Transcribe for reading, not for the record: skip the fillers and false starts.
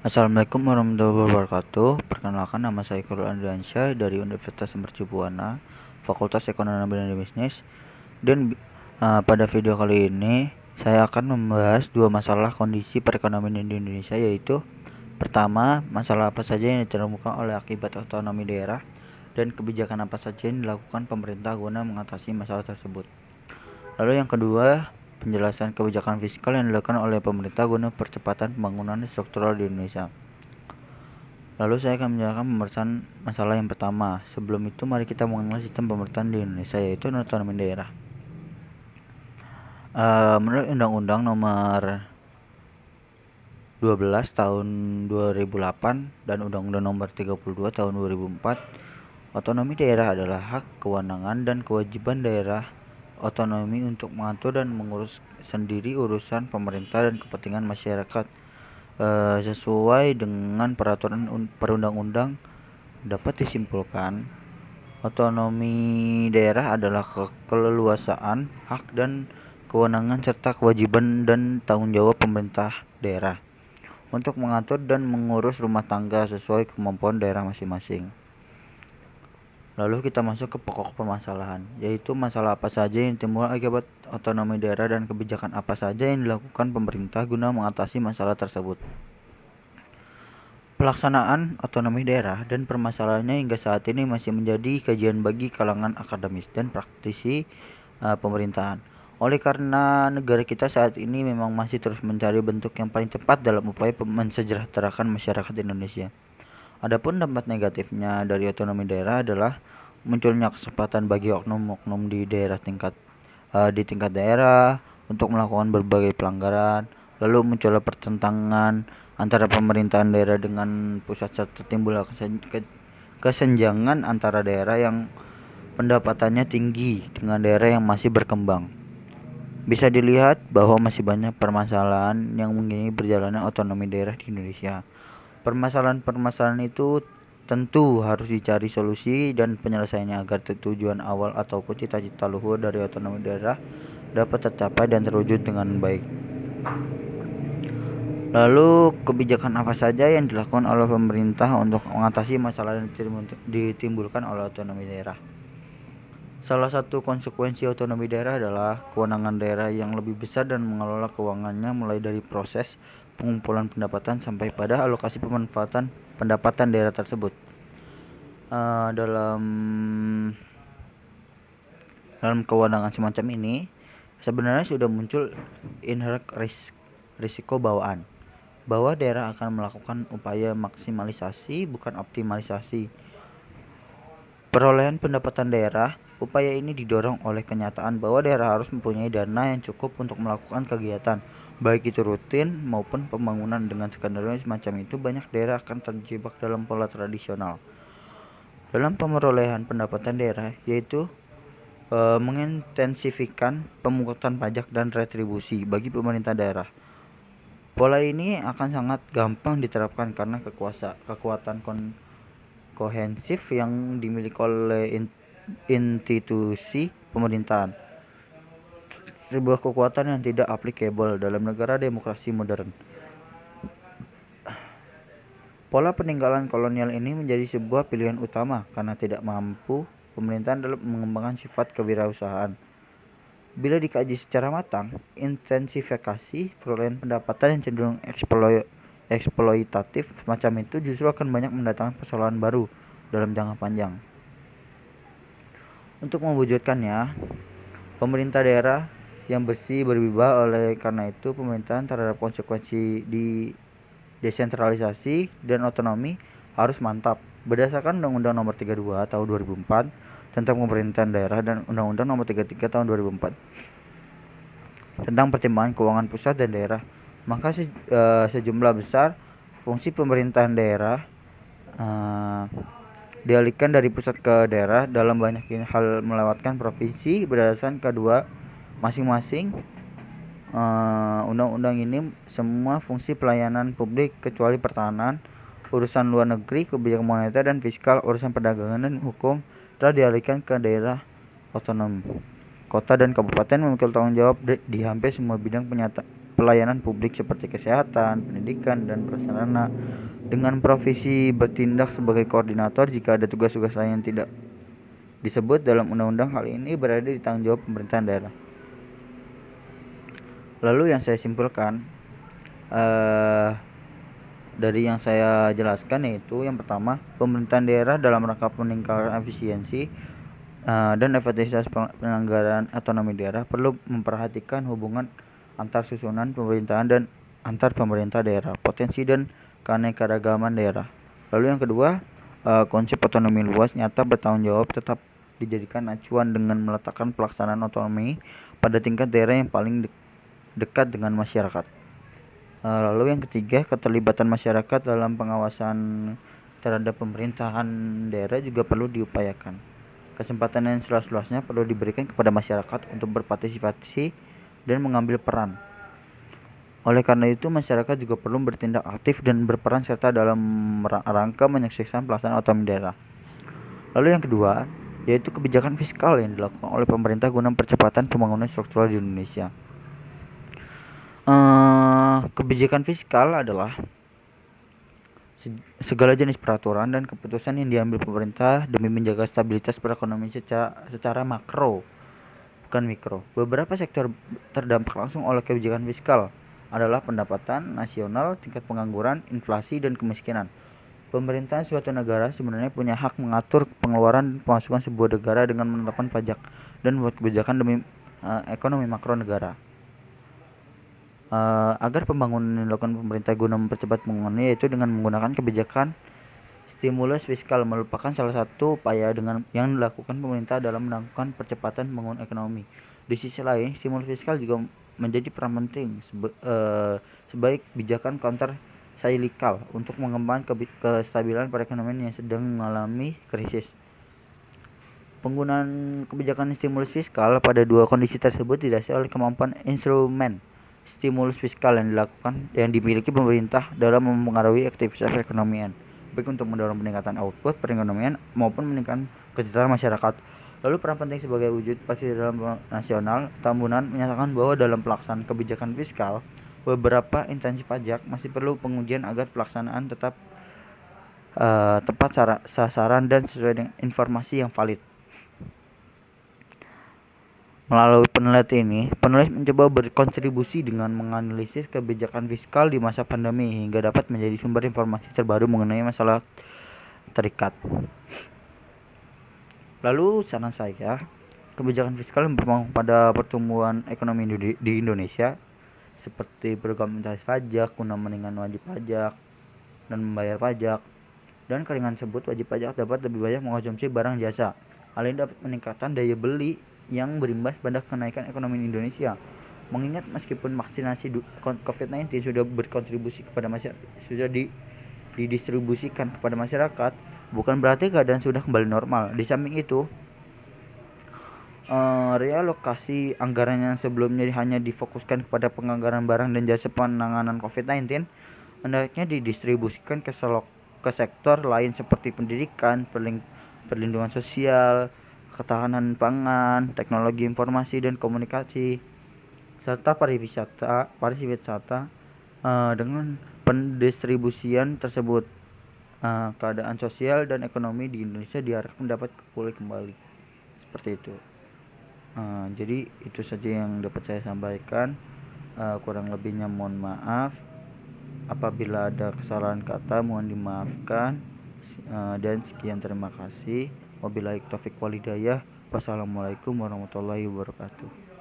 Assalamualaikum warahmatullahi wabarakatuh. Perkenalkan, nama saya Khairul Andriansyah dari Universitas Mercu Buana, Fakultas Ekonomi dan Bisnis. Dan pada video kali ini saya akan membahas dua masalah kondisi perekonomian di Indonesia, yaitu pertama, masalah apa saja yang ditemukan oleh akibat otonomi daerah dan kebijakan apa saja yang dilakukan pemerintah guna mengatasi masalah tersebut. Lalu yang kedua, penjelasan kebijakan fiskal yang dilakukan oleh pemerintah guna percepatan pembangunan struktural di Indonesia. Lalu saya akan menjelaskan pembahasan masalah yang pertama. Sebelum itu, mari kita mengenal sistem pemerintahan di Indonesia, yaitu otonomi daerah. Menurut Undang-Undang Nomor 12 Tahun 2008 dan Undang-Undang Nomor 32 Tahun 2004, otonomi daerah adalah hak, kewenangan, dan kewajiban daerah otonomi untuk mengatur dan mengurus sendiri urusan pemerintah dan kepentingan masyarakat sesuai dengan peraturan perundang-undang. Dapat disimpulkan, otonomi daerah adalah keleluasaan, hak dan kewenangan serta kewajiban dan tanggung jawab pemerintah daerah untuk mengatur dan mengurus rumah tangga sesuai kemampuan daerah masing-masing. Lalu kita masuk ke pokok permasalahan, yaitu masalah apa saja yang timbul akibat otonomi daerah dan kebijakan apa saja yang dilakukan pemerintah guna mengatasi masalah tersebut. Pelaksanaan otonomi daerah dan permasalahannya hingga saat ini masih menjadi kajian bagi kalangan akademis dan praktisi pemerintahan. Oleh karena negara kita saat ini memang masih terus mencari bentuk yang paling tepat dalam upaya mensejahterakan masyarakat Indonesia. Adapun dampak negatifnya dari otonomi daerah adalah munculnya kesempatan bagi oknum-oknum di tingkat daerah untuk melakukan berbagai pelanggaran, lalu munculnya pertentangan antara pemerintahan daerah dengan pusat serta timbulnya kesenjangan antara daerah yang pendapatannya tinggi dengan daerah yang masih berkembang. Bisa dilihat bahwa masih banyak permasalahan yang mengiringi berjalannya otonomi daerah di Indonesia. Permasalahan-permasalahan itu tentu harus dicari solusi dan penyelesaiannya agar tujuan awal ataupun cita-cita luhur dari otonomi daerah dapat tercapai dan terwujud dengan baik. Lalu, kebijakan apa saja yang dilakukan oleh pemerintah untuk mengatasi masalah yang ditimbulkan oleh otonomi daerah? Salah satu konsekuensi otonomi daerah adalah kewenangan daerah yang lebih besar dan mengelola keuangannya, mulai dari proses pengumpulan pendapatan sampai pada alokasi pemanfaatan pendapatan daerah tersebut. Dalam kewenangan semacam ini sebenarnya sudah muncul inherent risiko bawaan bahwa daerah akan melakukan upaya maksimalisasi bukan optimalisasi perolehan pendapatan daerah. Upaya ini didorong oleh kenyataan bahwa daerah harus mempunyai dana yang cukup untuk melakukan kegiatan, baik itu rutin maupun pembangunan. Dengan skenario semacam itu, banyak daerah akan terjebak dalam pola tradisional dalam pemerolehan pendapatan daerah, yaitu mengintensifikan pemungutan pajak dan retribusi bagi pemerintah daerah. Pola ini akan sangat gampang diterapkan karena kekuatan kohensif yang dimiliki oleh institusi pemerintahan, sebuah kekuatan yang tidak applicable dalam negara demokrasi modern. Pola peninggalan kolonial ini menjadi sebuah pilihan utama karena tidak mampu pemerintahan dalam mengembangkan sifat kewirausahaan. Bila dikaji secara matang, intensifikasi perolehan pendapatan yang cenderung eksploitatif semacam itu justru akan banyak mendatangkan persoalan baru dalam jangka panjang. Untuk mewujudkannya, pemerintah daerah yang bersih berubah. Oleh karena itu, pemerintahan terhadap konsekuensi di desentralisasi dan otonomi harus mantap. Berdasarkan Undang-Undang Nomor 32 Tahun 2004 tentang pemerintahan daerah dan Undang-Undang Nomor 33 Tahun 2004 tentang pertimbangan keuangan pusat dan daerah, maka sejumlah besar fungsi pemerintahan daerah dialihkan dari pusat ke daerah dalam banyak hal melewatkan provinsi. Berdasarkan kedua masing-masing undang-undang ini, semua fungsi pelayanan publik kecuali pertahanan, urusan luar negeri, kebijakan moneter dan fiskal, urusan perdagangan dan hukum telah dialihkan ke daerah otonom. Kota dan kabupaten memiliki tanggung jawab di hampir semua bidang pelayanan publik seperti kesehatan, pendidikan, dan prasarana, dengan profesi bertindak sebagai koordinator jika ada tugas-tugas lain yang tidak disebut dalam undang-undang. Hal ini berada di tanggung jawab pemerintahan daerah. Lalu yang saya simpulkan dari yang saya jelaskan yaitu yang pertama, pemerintahan daerah dalam rangka meningkatkan efisiensi dan efektivitas penyelenggaraan otonomi daerah perlu memperhatikan hubungan antar susunan pemerintahan dan antar pemerintah daerah, potensi dan keanekaragaman daerah. Lalu yang kedua, konsep otonomi luas nyata bertanggung jawab tetap dijadikan acuan dengan meletakkan pelaksanaan otonomi pada tingkat daerah yang paling dekat dengan masyarakat. Lalu yang ketiga, keterlibatan masyarakat dalam pengawasan terhadap pemerintahan daerah juga perlu diupayakan. Kesempatan yang seluas-luasnya perlu diberikan kepada masyarakat untuk berpartisipasi dan mengambil peran. Oleh karena itu, masyarakat juga perlu bertindak aktif dan berperan serta dalam rangka menyukseskan pelaksanaan otonomi daerah. Lalu yang kedua, yaitu kebijakan fiskal yang dilakukan oleh pemerintah guna percepatan pembangunan struktural di Indonesia. Kebijakan fiskal adalah segala jenis peraturan dan keputusan yang diambil pemerintah demi menjaga stabilitas perekonomian secara makro, bukan mikro. Beberapa sektor terdampak langsung oleh kebijakan fiskal adalah pendapatan nasional, tingkat pengangguran, inflasi, dan kemiskinan. Pemerintahan suatu negara sebenarnya punya hak mengatur pengeluaran dan pemasukan sebuah negara dengan menetapkan pajak dan membuat kebijakan demi ekonomi makro negara. Agar pembangunan yang dilakukan pemerintah guna mempercepat pembangunan, yaitu dengan menggunakan kebijakan stimulus fiskal, merupakan salah satu upaya yang dilakukan pemerintah dalam melakukan percepatan pembangunan ekonomi. Di sisi lain, stimulus fiskal juga menjadi peran penting sebagai kebijakan counter cyclical untuk mengembangkan kestabilan perekonomian yang sedang mengalami krisis. Penggunaan kebijakan stimulus fiskal pada dua kondisi tersebut didasari oleh kemampuan instrumen stimulus fiskal yang dimiliki pemerintah dalam mempengaruhi aktivitas perekonomian, baik untuk mendorong peningkatan output perekonomian maupun meningkatkan kesejahteraan masyarakat. Lalu peran penting sebagai wujud pasti dalam nasional, Tambunan menyatakan bahwa dalam pelaksanaan kebijakan fiskal, beberapa instansi pajak masih perlu pengujian agar pelaksanaan tetap tepat sasaran dan sesuai dengan informasi yang valid. Melalui penelitian ini, penulis mencoba berkontribusi dengan menganalisis kebijakan fiskal di masa pandemi hingga dapat menjadi sumber informasi terbaru mengenai masalah terikat. Lalu saran saya, kebijakan fiskal yang berpengaruh pada pertumbuhan ekonomi di Indonesia seperti program interaksi pajak guna meringankan wajib pajak dan membayar pajak, dan keringanan tersebut wajib pajak dapat lebih banyak mengkonsumsi barang jasa. Hal ini dapat meningkatkan daya beli yang berimbas pada kenaikan ekonomi Indonesia. Mengingat meskipun vaksinasi COVID-19 sudah berkontribusi kepada masyarakat, sudah didistribusikan kepada masyarakat, bukan berarti keadaan sudah kembali normal. Di samping itu, realokasi anggaran yang sebelumnya hanya difokuskan kepada penganggaran barang dan jasa penanganan COVID-19 hendaknya didistribusikan ke sektor lain seperti pendidikan, perlindungan sosial, ketahanan pangan, teknologi informasi dan komunikasi, serta pariwisata. Dengan pendistribusian tersebut, keadaan sosial dan ekonomi di Indonesia diharapkan dapat pulih kembali. Seperti itu. Jadi itu saja yang dapat saya sampaikan. Kurang lebihnya mohon maaf. Apabila ada kesalahan kata mohon dimaafkan. Dan sekian, terima kasih. Wabillahi taufik walhidayah. Wassalamualaikum warahmatullahi wabarakatuh.